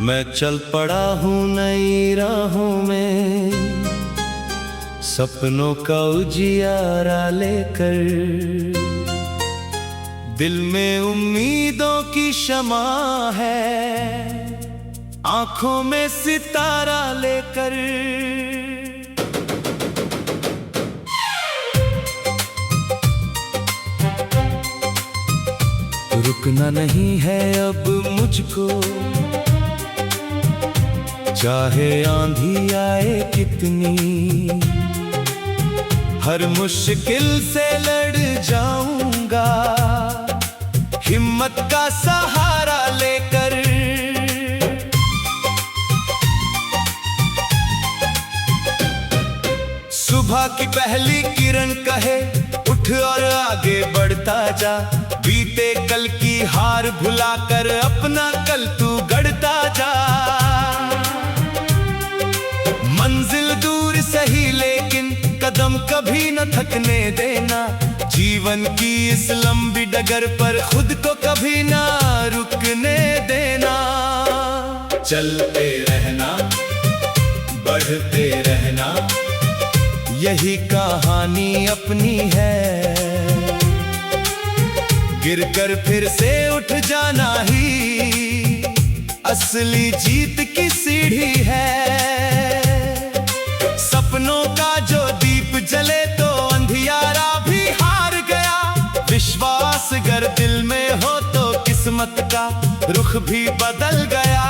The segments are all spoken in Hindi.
मैं चल पड़ा हूँ नई राहों में, सपनों का उजियारा लेकर। दिल में उम्मीदों की शमा है, आंखों में सितारा लेकर। रुकना नहीं है अब मुझको, चाहे आंधी आए कितनी। हर मुश्किल से लड़ जाऊंगा, हिम्मत का सहारा लेकर। सुबह की पहली किरण कहे उठ और आगे बढ़ता जा। बीते कल की हार भुलाकर अपना कल तू गढ़ता जा। मंजिल दूर सही लेकिन कदम कभी न थकने देना। जीवन की इस लंबी डगर पर खुद को कभी ना रुकने देना। चलते रहना, बढ़ते रहना, यही कहानी अपनी है। गिरकर फिर से उठ जाना ही असली जीत की सीढ़ी है। सपनों का जो दीप जले तो अंधियारा भी हार गया। विश्वास अगर दिल में हो तो किस्मत का रुख भी बदल गया।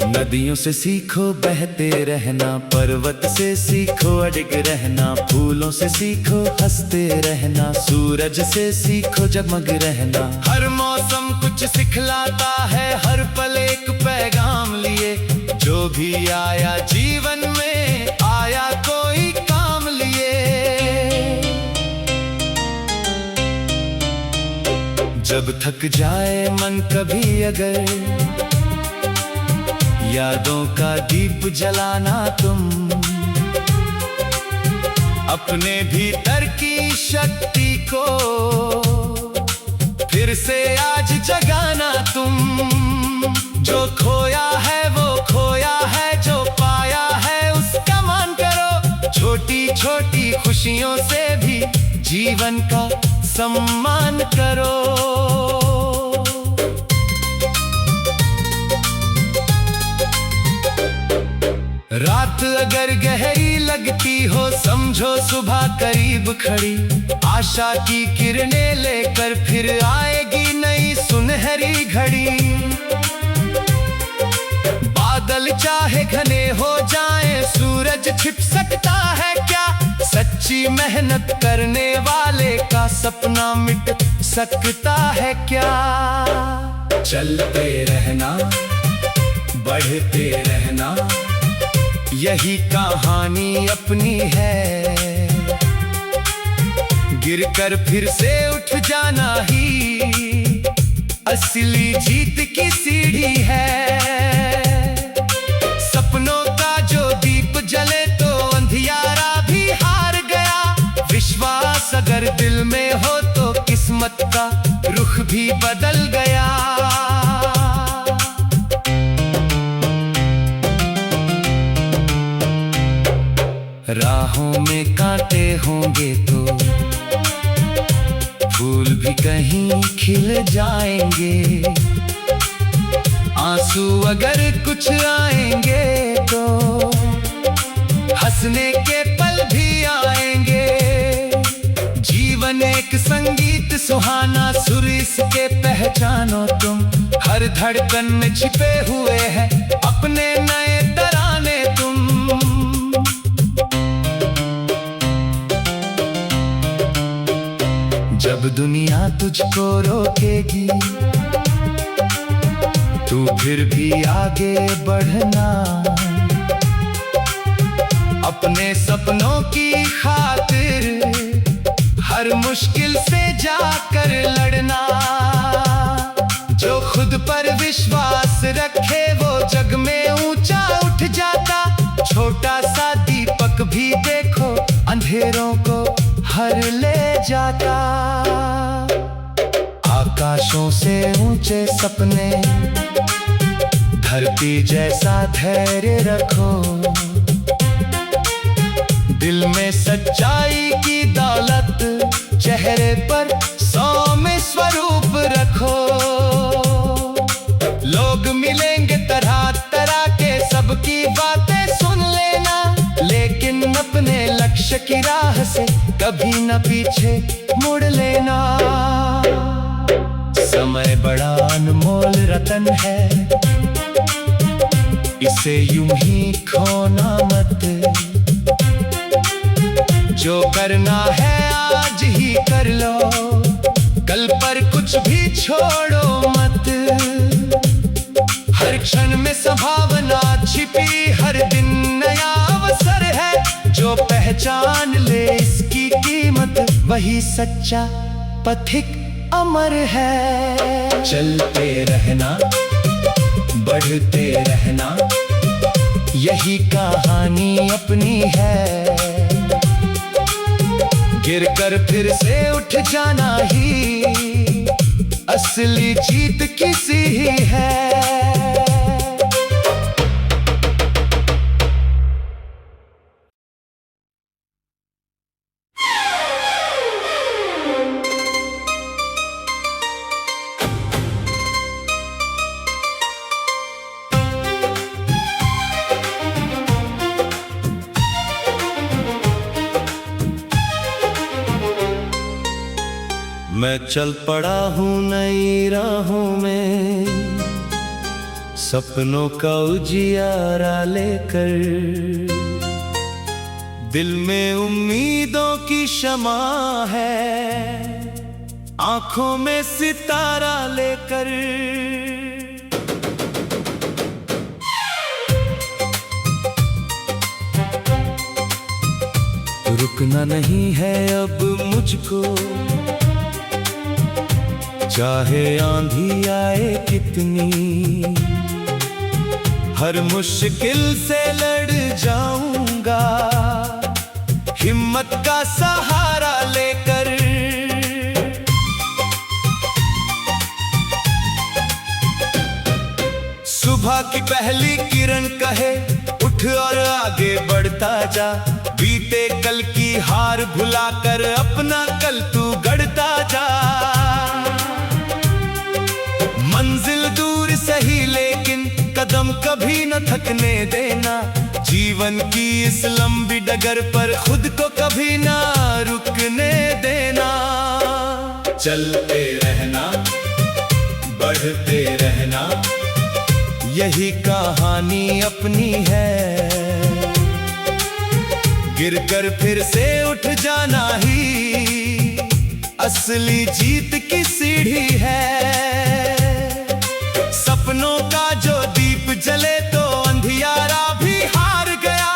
नदियों से सीखो बहते रहना, पर्वत से सीखो अडिग रहना। फूलों से सीखो हंसते रहना, सूरज से सीखो जगमग रहना। हर मौसम कुछ सिखलाता है, हर पल एक पैगाम लिए। जो भी आया जीवन में आया कोई काम लिए। जब थक जाए मन कभी अगर, यादों का दीप जलाना तुम। अपने भीतर की शक्ति को फिर से आज जगाना तुम। जो खोया है वो खोया है, जो पाया है उसका मान करो। छोटी छोटी खुशियों से भी जीवन का सम्मान करो। रात अगर गहरी लगती हो समझो सुबह करीब खड़ी। आशा की किरणें लेकर फिर आएगी नई सुनहरी घड़ी। बादल चाहे घने हो जाएं, सूरज छिप सकता है क्या। सच्ची मेहनत करने वाले का सपना मिट सकता है क्या। चलते रहना, बढ़ते रहना, यही कहानी अपनी है। गिरकर फिर से उठ जाना ही असली जीत की सीढ़ी है। सपनों का जो दीप जले तो अंधियारा भी हार गया। विश्वास अगर दिल में हो तो किस्मत का रुख भी बदल गया। राहों में कांटे होंगे तो फूल भी कहीं खिल जाएंगे। आंसू अगर कुछ आएंगे तो हंसने के पल भी आएंगे। जीवन एक संगीत सुहाना, सुर इसके पहचानो तुम। हर धड़कन में छिपे हुए हैं अपने नए तराने तुम। जब दुनिया तुझको रोकेगी तू फिर भी आगे बढ़ना। अपने सपनों की खातिर हर मुश्किल से जाकर लड़ना। जो खुद पर विश्वास रखे वो जग में ऊंचा उठ जाता। छोटा सा भी देखो अंधेरों को हर ले जाता। आकाशों से ऊंचे सपने, धरती जैसा धैर्य रखो। दिल में सच्चाई की दौलत, चेहरे पर सौम्य स्वरूप रखो। लोग मिलेंगे तरह तरह के, सबकी बातें सुन लेना, लेकिन अपने लक्ष्य की राह से कभी न पीछे मुड़ लेना। समय बड़ा अनमोल रतन है, इसे यूं ही खोना मत। जो करना है आज ही कर लो, कल पर कुछ भी छोड़ो मत। हर क्षण में संभावना छिपी, हर दिन नया अवसर है। जो पहचान ले इसकी कीमत, वही सच्चा पथिक अमर है। चलते रहना, बढ़ते रहना, यही कहानी अपनी है। गिरकर फिर से उठ जाना ही असली जीत किसी ही है। मैं चल पड़ा हूँ नई राहों में, सपनों का उजियारा लेकर। दिल में उम्मीदों की शमा है, आंखों में सितारा लेकर। रुकना नहीं है अब मुझको, चाहे आंधी आए कितनी। हर मुश्किल से लड़ जाऊंगा, हिम्मत का सहारा लेकर। सुबह की पहली किरण कहे, उठ और आगे बढ़ता जा। बीते कल की हार भुलाकर अपना कल तू गढ़ता जा। मंजिल दूर सही लेकिन कदम कभी न थकने देना। जीवन की इस लंबी डगर पर खुद को कभी ना रुकने देना। चलते रहना, बढ़ते रहना, यही कहानी अपनी है। गिरकर फिर से उठ जाना ही असली जीत की सीढ़ी है। सपनों का जो दीप जले तो अंधियारा भी हार गया।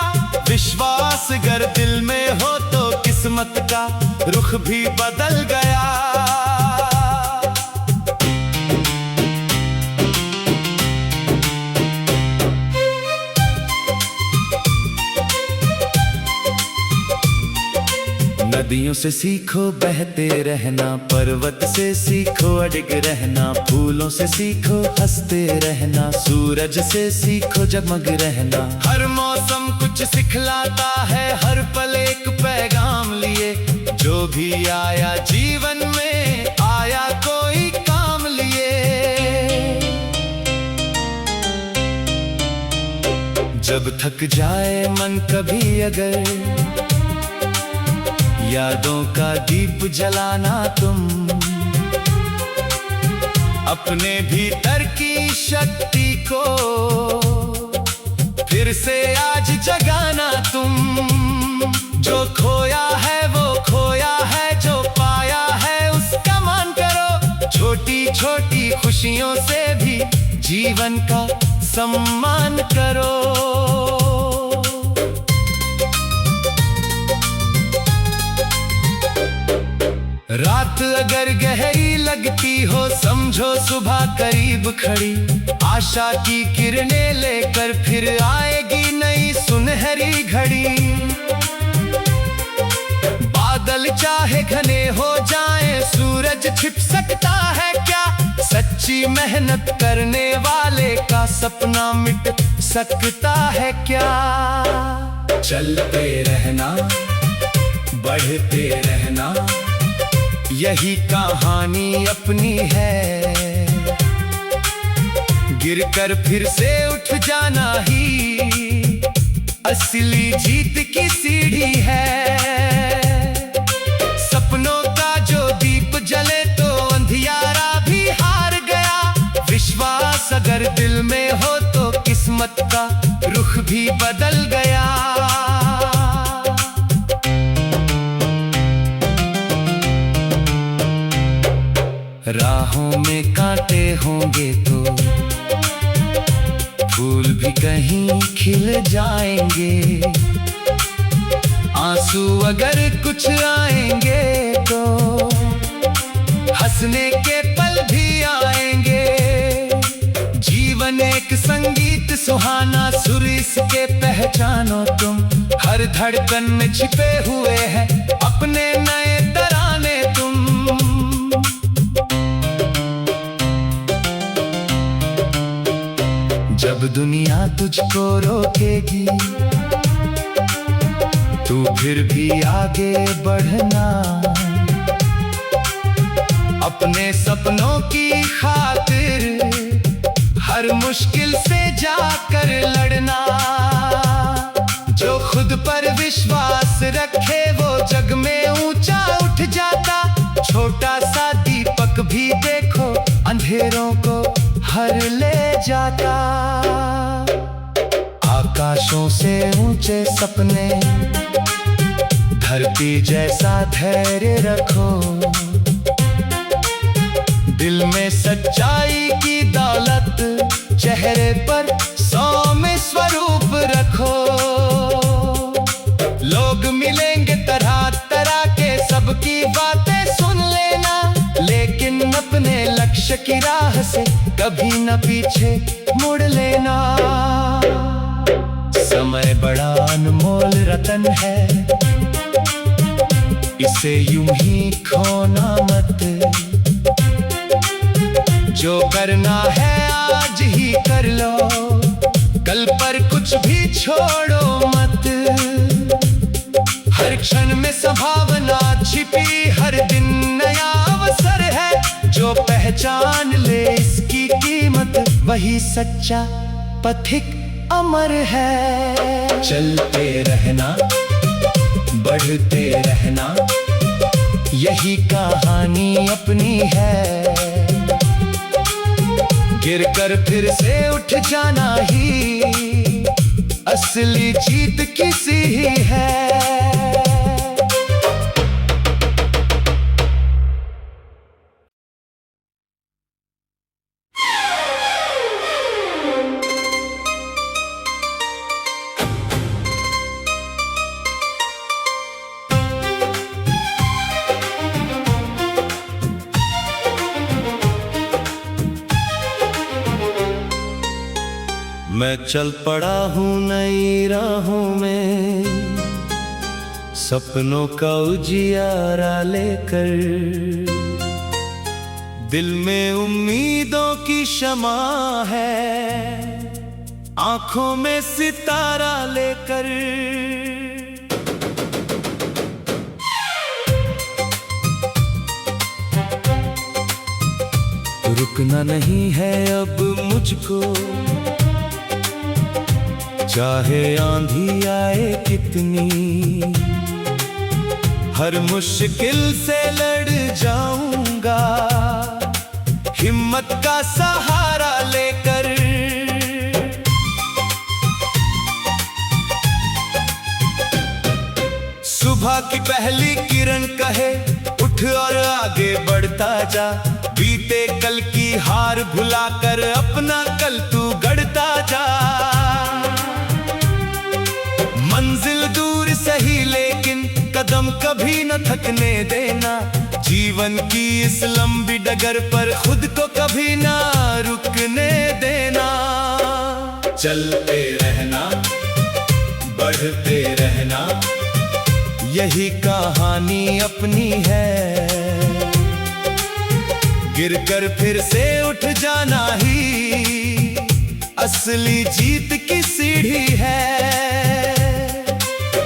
विश्वास अगर दिल में हो तो किस्मत का रुख भी बदल गया। नदियों से सीखो बहते रहना, पर्वत से सीखो अडिग रहना। फूलों से सीखो हंसते रहना, सूरज से सीखो जगमग रहना। हर मौसम कुछ सिखलाता है, हर पल एक पैगाम लिए। जो भी आया जीवन में, आया कोई काम लिए। जब थक जाए मन कभी अगर, यादों का दीप जलाना तुम। अपने भीतर की शक्ति को फिर से आज जगाना तुम। जो खोया है वो खोया है, जो पाया है उसका मान करो। छोटी छोटी खुशियों से भी जीवन का सम्मान करो। रात अगर गहरी लगती हो, समझो सुबह करीब खड़ी। आशा की किरणें लेकर फिर आएगी नई सुनहरी घड़ी। बादल चाहे घने हो जाएं, सूरज छिप सकता है क्या? सच्ची मेहनत करने वाले का सपना मिट सकता है क्या? चलते रहना, बढ़ते रहना, यही कहानी अपनी है। गिरकर फिर से उठ जाना ही असली जीत की सीढ़ी है। सपनों का जो दीप जले तो अंधियारा भी हार गया। विश्वास अगर दिल में हो तो किस्मत का रुख भी बदल गया। राहों में कांटे होंगे तो फूल भी कहीं खिल जाएंगे। आंसू अगर कुछ आएंगे तो हंसने के पल भी आएंगे। जीवन एक संगीत सुहाना सुर, इसके पहचानो तुम। हर धड़कन में छिपे हुए हैं अपने नए तराने तुम। जब दुनिया तुझको रोकेगी तू फिर भी आगे बढ़ना। अपने सपनों की खातिर हर मुश्किल से जाकर लड़ना। जो खुद पर विश्वास रखे वो जग में ऊंचा उठ जाता। छोटा सा दीपक भी देखो अंधेरों को हर ले जाता। आकाशों से ऊंचे सपने, धरती जैसा धैर्य रखो। दिल में सच्चाई की दौलत, चेहरे पर सौम्य स्वरूप रखो। लोग मिलेंगे तरह तरह के, सबकी बातें सुन लेना। लेकिन अपने लक्ष्य की राह से कभी न पीछे मुड़ लेना। समय बड़ा अनमोल रतन है, इसे यूं ही खोना मत। जो करना है आज ही कर लो, कल पर कुछ भी छोड़ो मत। हर क्षण में संभावना छिपी, हर दिन नया अवसर है। जो पहचान ले इसकी कीमत, वही सच्चा पथिक अमर है। चलते रहना, बढ़ते रहना, यही कहानी अपनी है। गिरकर फिर से उठ जाना ही असली जीत किसी ही है। मैं चल पड़ा हूँ नई राहों में, सपनों का उजियारा लेकर। दिल में उम्मीदों की शमा है, आंखों में सितारा लेकर। रुकना नहीं है अब मुझको, चाहे आंधी आए कितनी। हर मुश्किल से लड़ जाऊंगा, हिम्मत का सहारा लेकर। सुबह की पहली किरण कहे उठ और आगे बढ़ता जा। बीते कल की हार भुलाकर अपना कल तू गढ़ता जा। मंजिल दूर सही लेकिन कदम कभी न थकने देना। जीवन की इस लंबी डगर पर खुद को कभी ना रुकने देना। चलते रहना, बढ़ते रहना, यही कहानी अपनी है। गिरकर फिर से उठ जाना ही असली जीत की सीढ़ी है।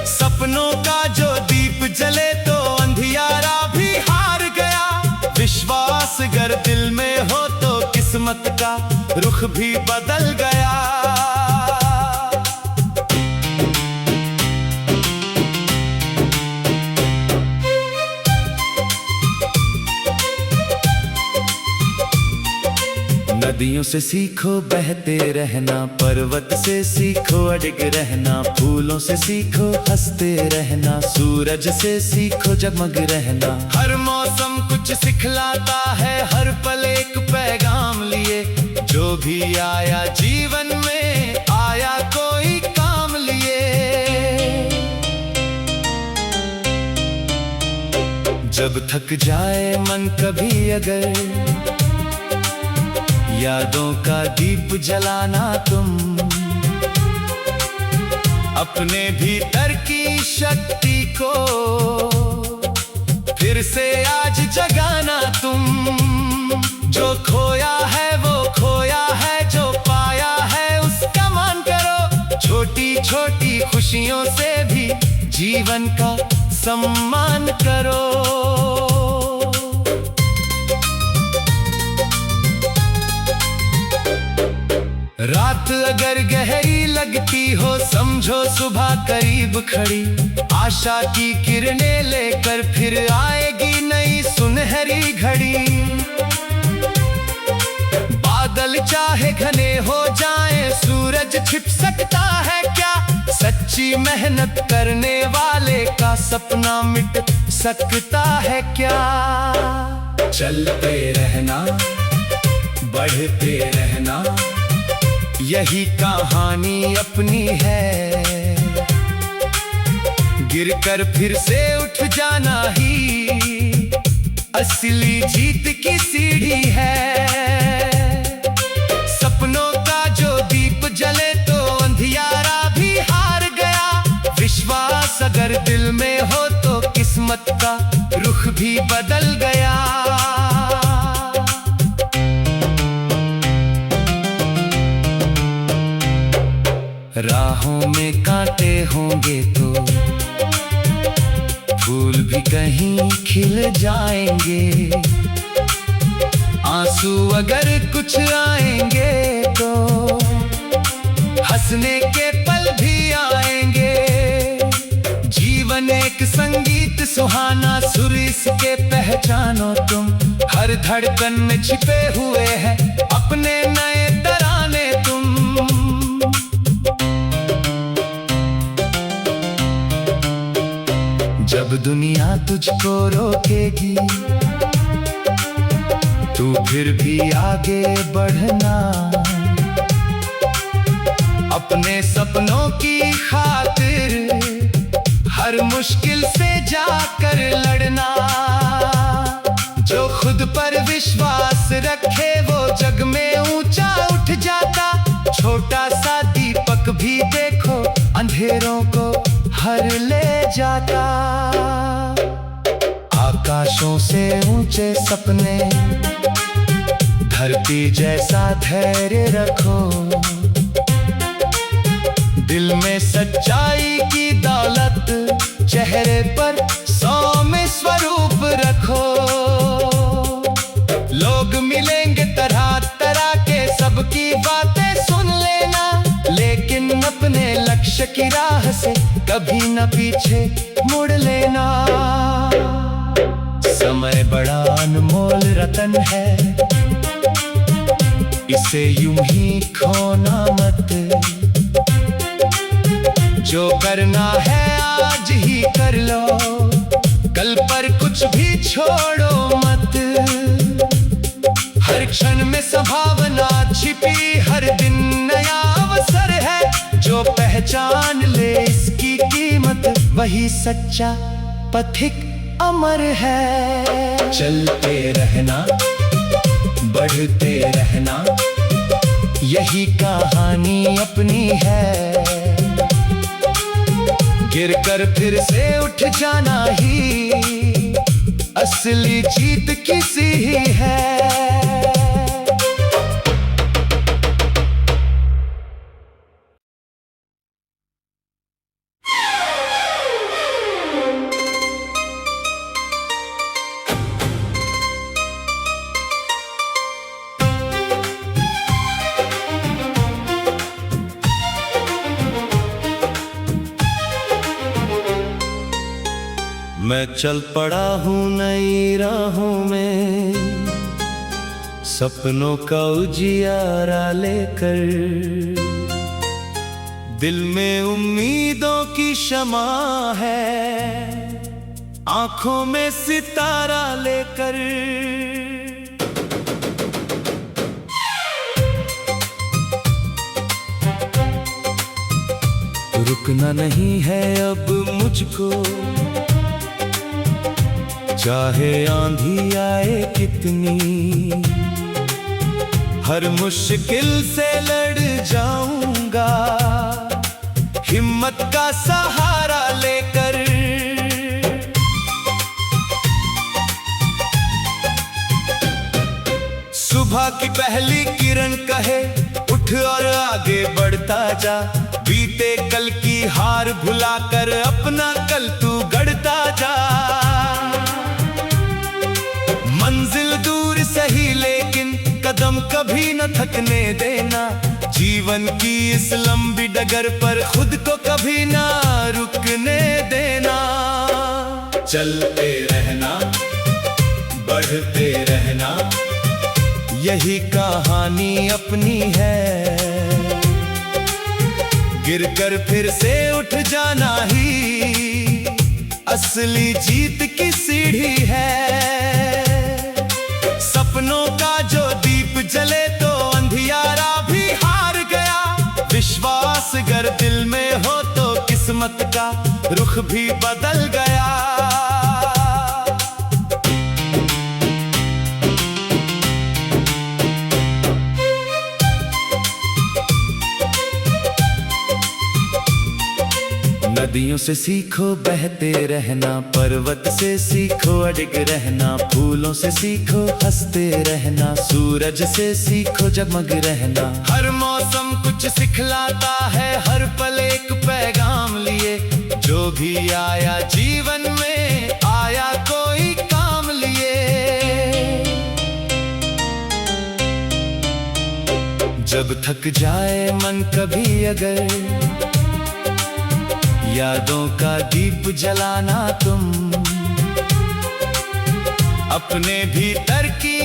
सपनों का जो दीप जले तो अंधियारा भी हार गया। विश्वास अगर दिल में हो तो किस्मत का रुख भी बदल गया। नदियों से सीखो बहते रहना, पर्वत से सीखो अडिग रहना, फूलों से सीखो हंसते रहना, सूरज से सीखो जगमग रहना। हर मौसम कुछ सिखलाता है, हर पल एक पैगाम लिए। जो भी आया जीवन में आया कोई काम लिए। जब थक जाए मन कभी अगर यादों का दीप जलाना तुम, अपने भीतर की शक्ति को फिर से आज जगाना तुम। जो खोया है वो खोया है, जो पाया है उसका मान करो। छोटी छोटी खुशियों से भी जीवन का सम्मान करो। रात अगर गहरी लगती हो समझो सुबह करीब खड़ी। आशा की किरणें लेकर फिर आएगी नई सुनहरी घड़ी। बादल चाहे घने हो जाएं, सूरज छिप सकता है क्या। सच्ची मेहनत करने वाले का सपना मिट सकता है क्या। चलते रहना, बढ़ते रहना, यही कहानी अपनी है। गिरकर फिर से उठ जाना ही असली जीत की सीढ़ी है। सपनों का जो दीप जले तो अंधियारा भी हार गया। विश्वास अगर दिल में हो तो किस्मत का रुख भी बदल गया। राहों में कांटे होंगे तो फूल भी कहीं खिल जाएंगे। आंसू अगर कुछ आएंगे तो हंसने के पल भी आएंगे। जीवन एक संगीत सुहाना, सुर इसके पहचानो तुम। हर धड़कन में छिपे हुए हैं अपने नए तराने तुम। जब दुनिया तुझको रोकेगी तू फिर भी आगे बढ़ना। अपने सपनों की खातिर हर मुश्किल से जाकर लड़ना। जो खुद पर विश्वास रखे वो जग में ऊंचा उठ जाता। छोटा सा दीपक भी देखो अंधेरों को हर ले जाता। आकाशों से ऊंचे सपने, धरती जैसा धैर्य रखो। दिल में सच्चाई की दौलत, चेहरे पर सौम्य स्वरूप रखो। लोग मिलेंगे तरह तरह के, सबकी बातें सुन लेना। लेकिन अपने लक्ष्य की राह से कभी न पीछे मुड़ लेना। समय बड़ा अनमोल रतन है, इसे यूं ही खोना मत। जो करना है आज ही कर लो, कल पर कुछ भी छोड़ो मत। हर क्षण में संभावना छिपी, हर दिन नया अवसर है। जो पहचान ले इसकी कीमत, वही सच्चा पथिक अमर है। चलते रहना, बढ़ते रहना, यही कहानी अपनी है। गिर कर फिर से उठ जाना ही असली जीत किसी ही है। मैं चल पड़ा हूँ नई राहों में, सपनों का उजियारा लेकर। दिल में उम्मीदों की शमा है, आंखों में सितारा लेकर। रुकना नहीं है अब मुझको, चाहे आंधी आए कितनी। हर मुश्किल से लड़ जाऊंगा, हिम्मत का सहारा लेकर। सुबह की पहली किरण कहे उठ और आगे बढ़ता जा। बीते कल की हार भुलाकर अपना कल तू गढ़ता जा। मंजिल दूर सही लेकिन कदम कभी न थकने देना। जीवन की इस लंबी डगर पर खुद को कभी ना रुकने देना। चलते रहना, बढ़ते रहना, यही कहानी अपनी है। गिरकर फिर से उठ जाना ही असली जीत की सीढ़ी है। सपनों का जो दीप जले तो अंधियारा भी हार गया। विश्वास अगर दिल में हो तो किस्मत का रुख भी बदल गया। नदियों से सीखो बहते रहना, पर्वत से सीखो अडिग रहना। फूलों से सीखो हंसते रहना, सूरज से सीखो जगमग रहना। हर मौसम कुछ सिखलाता है, हर पल एक पैगाम लिए। जो भी आया जीवन में आया कोई काम लिए। जब थक जाए मन कभी अगर, यादों का दीप जलाना तुम। अपने भीतर की